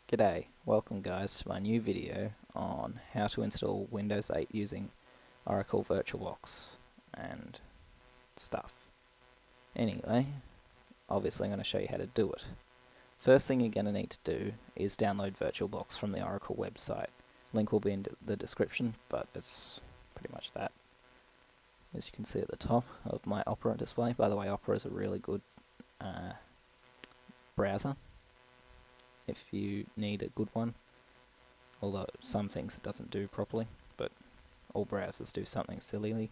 G'day, welcome guys to my new video on how to install Windows 8 using Oracle VirtualBox and stuff. Anyway, obviously I'm going to show you how to do it. First thing you're going to need to do is download VirtualBox from the Oracle website. Link will be in the description, but it's pretty much that. As you can see at the top of my Opera display. By the way, Opera is a really good browser if you need a good one, although some things it doesn't do properly, but all browsers do something sillily,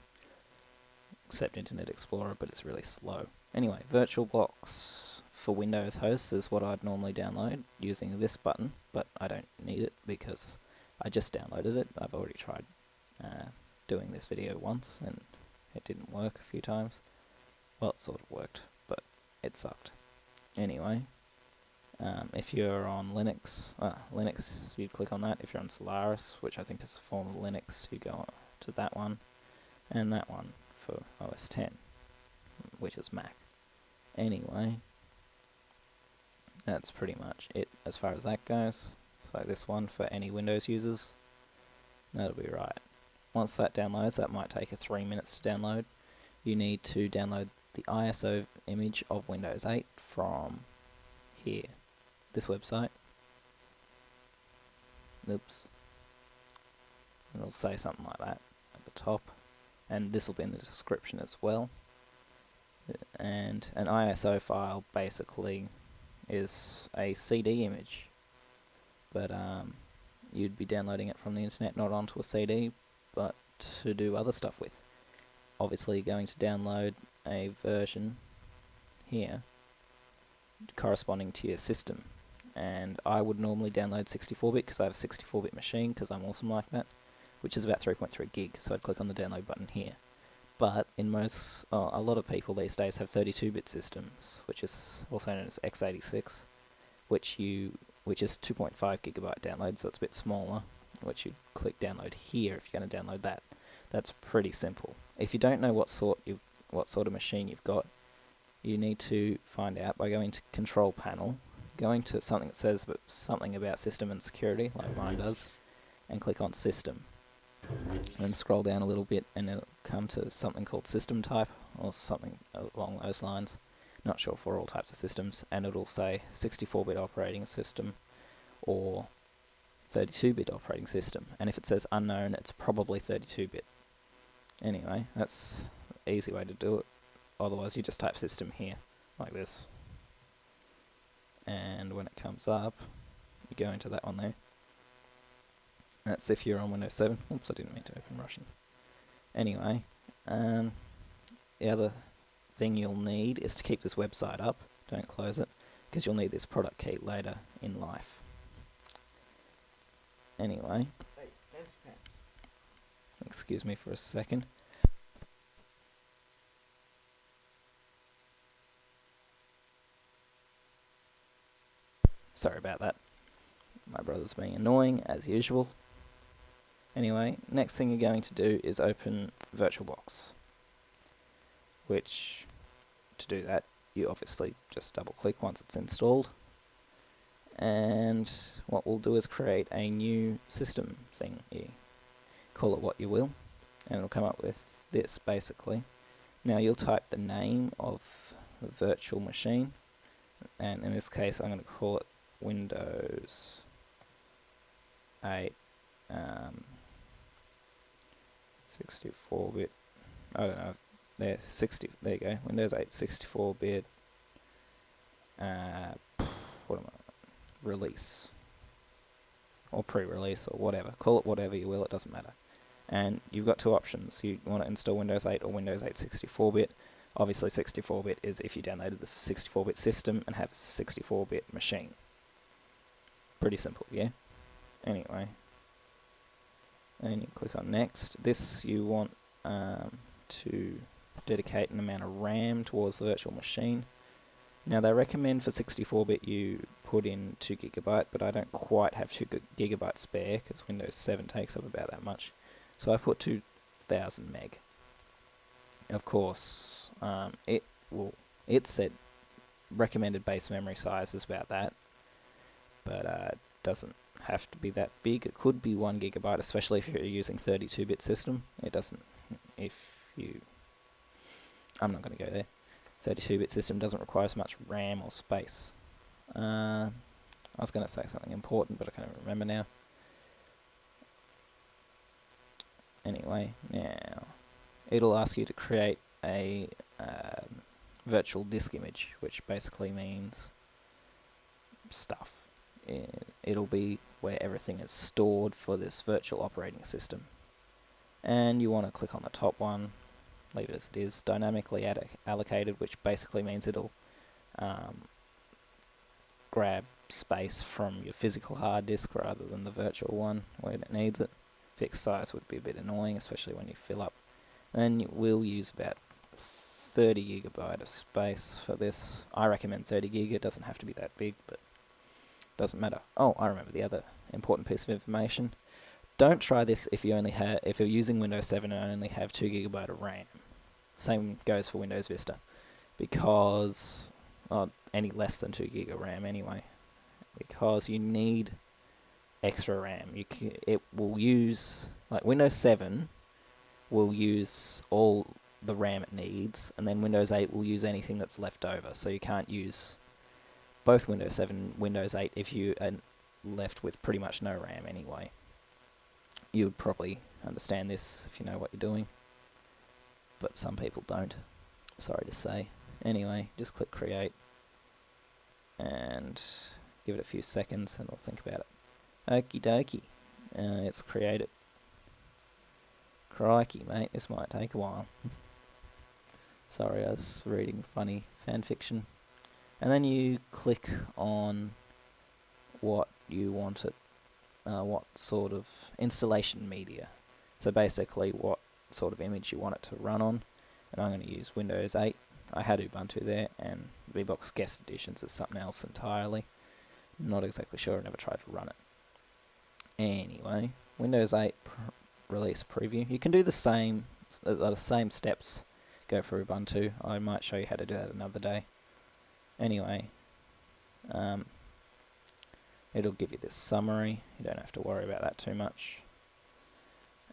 except Internet Explorer, but it's really slow. Anyway, VirtualBox for Windows hosts is what I'd normally download using this button, but I don't need it because I just downloaded it. I've already tried doing this video once and it didn't work a few times. Well, it sort of worked, but it sucked. Anyway, if you're on Linux, you'd click on that. If you're on Solaris, which I think is a form of Linux, you go to that one, and that one for OS X, which is Mac. Anyway, that's pretty much it as far as that goes. So this one for any Windows users, that'll be right. Once that downloads, that might take 3 minutes to download. You need to download the ISO image of Windows 8 from here. This website. Oops. It'll say something like that at the top, and this will be in the description as well. And an ISO file basically is a CD image, but you'd be downloading it from the internet, not onto a CD, but to do other stuff with. Obviously, you're going to download a version here corresponding to your system. And I would normally download 64-bit because I have a 64-bit machine because I'm awesome like that, which is about 3.3 gig, so I'd click on the download button here. But in a lot of people these days have 32-bit systems, which is also known as x86, which is 2.5 gigabyte download, so it's a bit smaller, which you'd click download here if you're going to download that. That's pretty simple. If you don't know what sort of machine you've got, you need to find out by going to Control Panel, going to something that says something about System and Security, like mine does, and click on System. And scroll down a little bit and it'll come to something called System Type, or something along those lines. Not sure for all types of systems, and it'll say 64-bit operating system or 32-bit operating system. And if it says unknown, it's probably 32-bit. Anyway, that's an easy way to do it. Otherwise, you just type system here, like this. And when it comes up, you go into that one there. That's if you're on Windows 7. Oops, I didn't mean to open Russian. Anyway, the other thing you'll need is to keep this website up. Don't close it, because you'll need this product key later in life. Anyway, excuse me for a second. Sorry about that. My brother's being annoying, as usual. Anyway, next thing you're going to do is open VirtualBox, which, to do that, you obviously just double click once it's installed. And what we'll do is create a new system thing here. Call it what you will, and it'll come up with this, basically. Now you'll type the name of the virtual machine, and in this case I'm going to call it Windows 8 64-bit. I don't know. There you go. Windows 8 64-bit. Release or pre-release or whatever. Call it whatever you will. It doesn't matter. And you've got two options. You want to install Windows 8 or Windows 8 64-bit. Obviously, 64-bit is if you downloaded the 64-bit system and have a 64-bit machine. Pretty simple, yeah? Anyway. And you click on Next. This you want to dedicate an amount of RAM towards the virtual machine. Now they recommend for 64-bit you put in 2 GB, but I don't quite have 2 GB spare because Windows 7 takes up about that much. So I put 2000 meg. Of course, it said recommended base memory size is about that, but doesn't have to be that big. It could be 1 gigabyte, especially if you're using 32-bit system. It doesn't, if you, I'm not going to go there. 32-bit system doesn't require as much RAM or space. I was going to say something important, but I can't remember now. Anyway, now it'll ask you to create a virtual disk image, which basically means stuff. It'll be where everything is stored for this virtual operating system. And you want to click on the top one, leave it as it is, dynamically allocated, which basically means it'll grab space from your physical hard disk rather than the virtual one where it needs it. Fixed size would be a bit annoying, especially when you fill up. And you will use about 30 gigabyte of space for this. I recommend 30 gig. It doesn't have to be that big, but doesn't matter. Oh, I remember the other important piece of information. Don't try this if you're using Windows 7 and only have 2 gigabyte of RAM. Same goes for Windows Vista, because any less than 2 gig of RAM anyway, because you need extra RAM. It will use, like Windows 7 will use all the RAM it needs, and then Windows 8 will use anything that's left over. So you can't use both Windows 7 and Windows 8 if you are left with pretty much no RAM anyway. You would probably understand this if you know what you're doing, but some people don't. Sorry to say. Anyway, just click create and give it a few seconds and we'll think about it. Okie dokie. It's created. Crikey, mate, this might take a while. Sorry, I was reading funny fan fiction. And then you click on what you want it, what sort of installation media. So basically what sort of image you want it to run on. And I'm going to use Windows 8. I had Ubuntu there, and VirtualBox Guest Editions is something else entirely. Not exactly sure, I never tried to run it. Anyway, Windows 8 release preview. You can do the same steps go for Ubuntu. I might show you how to do that another day. Anyway, it'll give you this summary. You don't have to worry about that too much.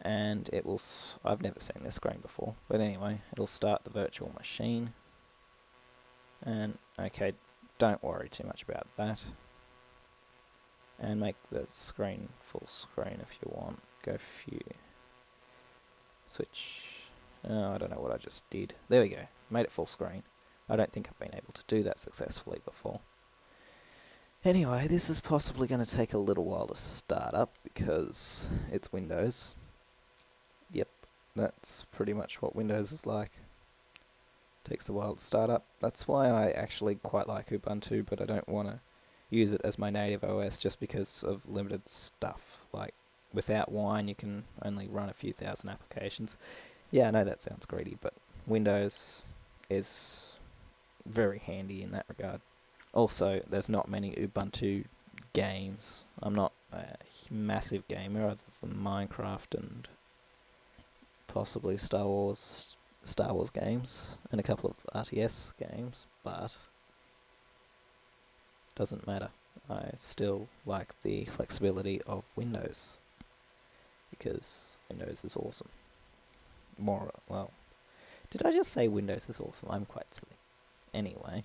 And it will, I've never seen this screen before, but anyway, it'll start the virtual machine. And okay, don't worry too much about that. And make the screen full screen if you want. Go few. Switch. Oh, I don't know what I just did. There we go. Made it full screen. I don't think I've been able to do that successfully before. Anyway, this is possibly going to take a little while to start up because it's Windows. Yep, that's pretty much what Windows is like. Takes a while to start up. That's why I actually quite like Ubuntu, but I don't want to use it as my native OS just because of limited stuff. Like, without Wine you can only run a few thousand applications. Yeah, I know that sounds greedy, but Windows is very handy in that regard. Also, there's not many Ubuntu games. I'm not a massive gamer other than Minecraft and possibly Star Wars games and a couple of RTS games, but doesn't matter. I still like the flexibility of Windows because Windows is awesome. Well, did I just say Windows is awesome? I'm quite silly. Anyway,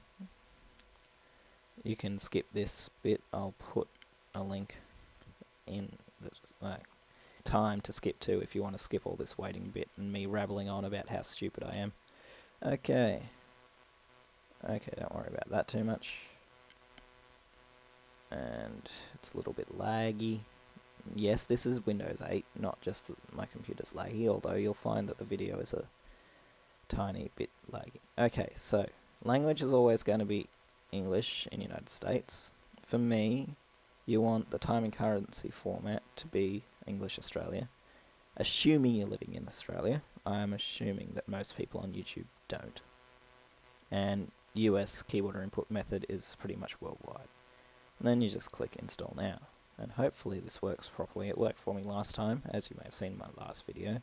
you can skip this bit. I'll put a link in the time to skip to if you want to skip all this waiting bit and me rabbling on about how stupid I am. Okay, don't worry about that too much. And it's a little bit laggy. Yes, this is Windows 8, not just that my computer's laggy, although you'll find that the video is a tiny bit laggy. Okay, so language is always going to be English in the United States. For me, you want the time and currency format to be English Australia. Assuming you're living in Australia, I'm assuming that most people on YouTube don't. And US keyword input method is pretty much worldwide. And then you just click install now. And hopefully this works properly. It worked for me last time, as you may have seen in my last video.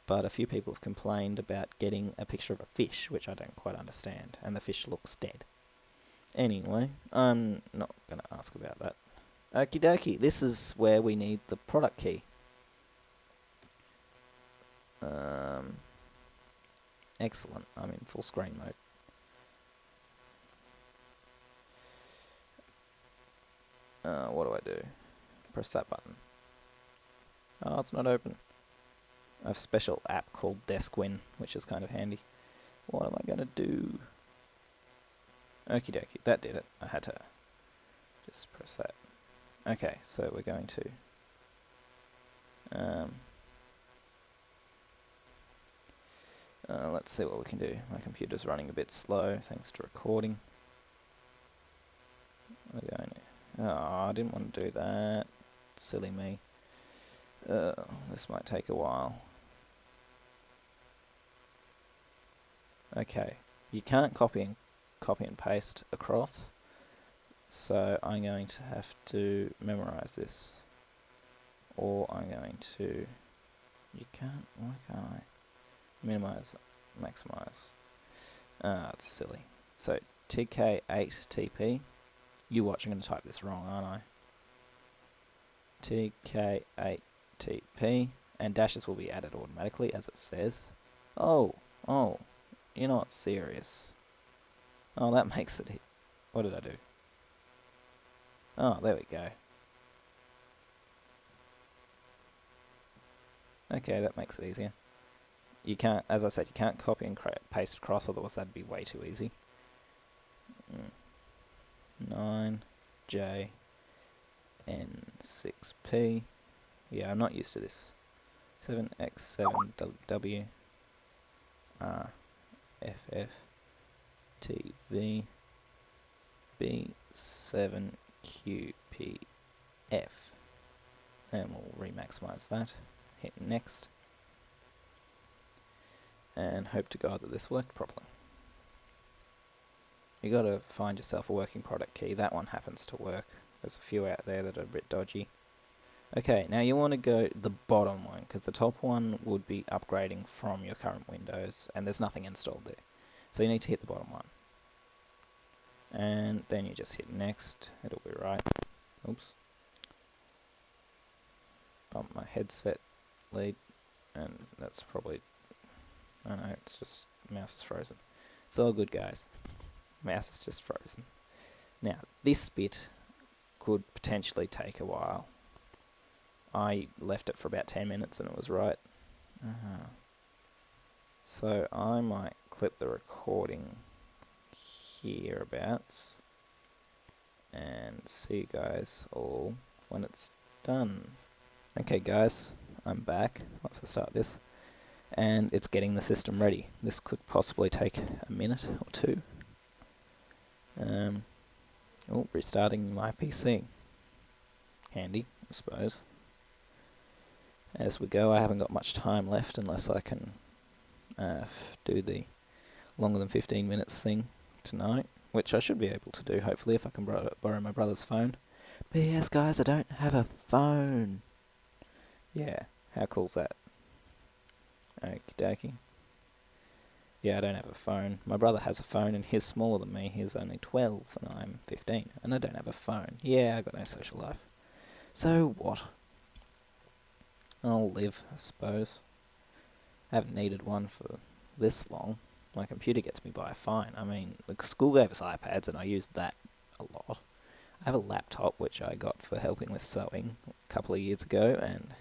But a few people have complained about getting a picture of a fish, which I don't quite understand, and the fish looks dead. Anyway, I'm not going to ask about that. Okie dokie, this is where we need the product key. Excellent, I'm in full screen mode. What do I do? Press that button. Oh, it's not open. I have a special app called DeskWin, which is kind of handy. What am I going to do? Okie dokie, that did it. I had to just press that. Okay, so we're going to... let's see what we can do. My computer's running a bit slow, thanks to recording. We're going to... Oh, I didn't want to do that. Silly me. This might take a while. Okay, you can't copy and paste across, so I'm going to have to memorize this, or I'm going to... You can't... Why can't I? Minimize, maximize. Ah, it's silly. So TK8TP. You watch, I'm going to type this wrong, aren't I? TK8TP, and dashes will be added automatically, as it says. Oh, you're not serious. Oh, that makes it... What did I do? Oh, there we go. Okay, that makes it easier. You can't, as I said, you can't copy and paste across, otherwise that'd be way too easy. 9J N6P. Yeah, I'm not used to this. 7X7W RFF TV B7QPF. And we'll remaximize that. Hit next. And hope to God that this worked properly. You gotta find yourself a working product key. That one happens to work. There's a few out there that are a bit dodgy. Okay, now you want to go the bottom one, because the top one would be upgrading from your current Windows, and there's nothing installed there. So you need to hit the bottom one. And then you just hit next. It'll be right. Oops. Bump my headset lead, and that's probably... I know, it's just... mouse is frozen. It's all good, guys. Mouse is just frozen. Now, this bit could potentially take a while. I left it for about 10 minutes and it was right. So I might clip the recording hereabouts and see you guys all when it's done. Okay guys, I'm back once I start this, and it's getting the system ready. This could possibly take a minute or two. Restarting my PC. Handy, I suppose. As we go, I haven't got much time left unless I can do the longer than 15 minutes thing tonight, which I should be able to do, hopefully, if I can borrow my brother's phone. P.S. guys, I don't have a phone. Yeah, how cool's that? Okie dokie. Yeah, I don't have a phone. My brother has a phone and he's smaller than me. He's only 12 and I'm 15. And I don't have a phone. Yeah, I got no social life. So what? I'll live, I suppose. I haven't needed one for this long. My computer gets me by fine. I mean, the school gave us iPads and I used that a lot. I have a laptop which I got for helping with sewing a couple of years ago, and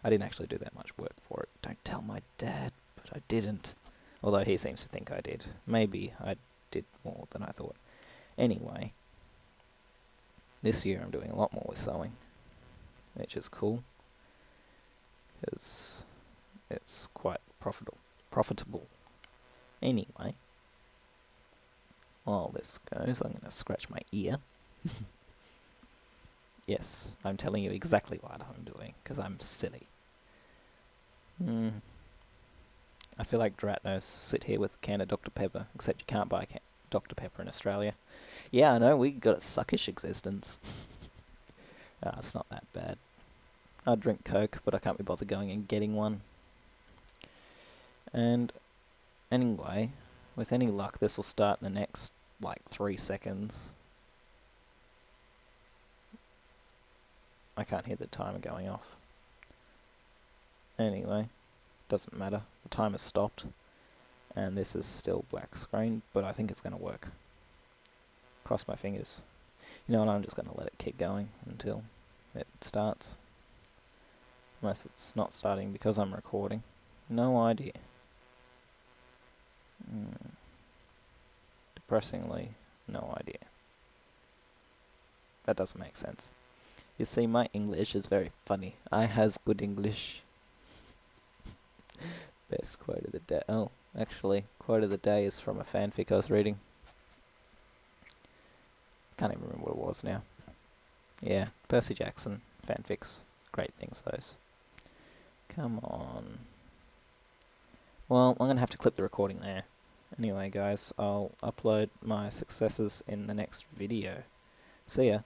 I didn't actually do that much work for it. Don't tell my dad, but I didn't. Although he seems to think I did. Maybe I did more than I thought. Anyway, this year I'm doing a lot more with sewing, which is cool, because it's quite profitable. Anyway, while this goes, I'm going to scratch my ear. Yes, I'm telling you exactly what I'm doing, because I'm silly. I feel like Dratnos sit here with a can of Dr. Pepper, except you can't buy Dr. Pepper in Australia. Yeah, I know, we got a suckish existence. It's not that bad. I drink Coke, but I can't be bothered going and getting one. And anyway, with any luck, this will start in the next like 3 seconds. I can't hear the timer going off. Anyway, doesn't matter. The timer stopped, and this is still black screen, but I think it's going to work. Cross my fingers. You know what, I'm just going to let it keep going until it starts. Unless it's not starting because I'm recording. No idea. Depressingly, no idea. That doesn't make sense. You see, my English is very funny. I has good English. Best quote of the day. Oh, actually, quote of the day is from a fanfic I was reading. Can't even remember what it was now. Yeah, Percy Jackson fanfics. Great things, those. Come on. Well, I'm going to have to clip the recording there. Anyway, guys, I'll upload my successes in the next video. See ya.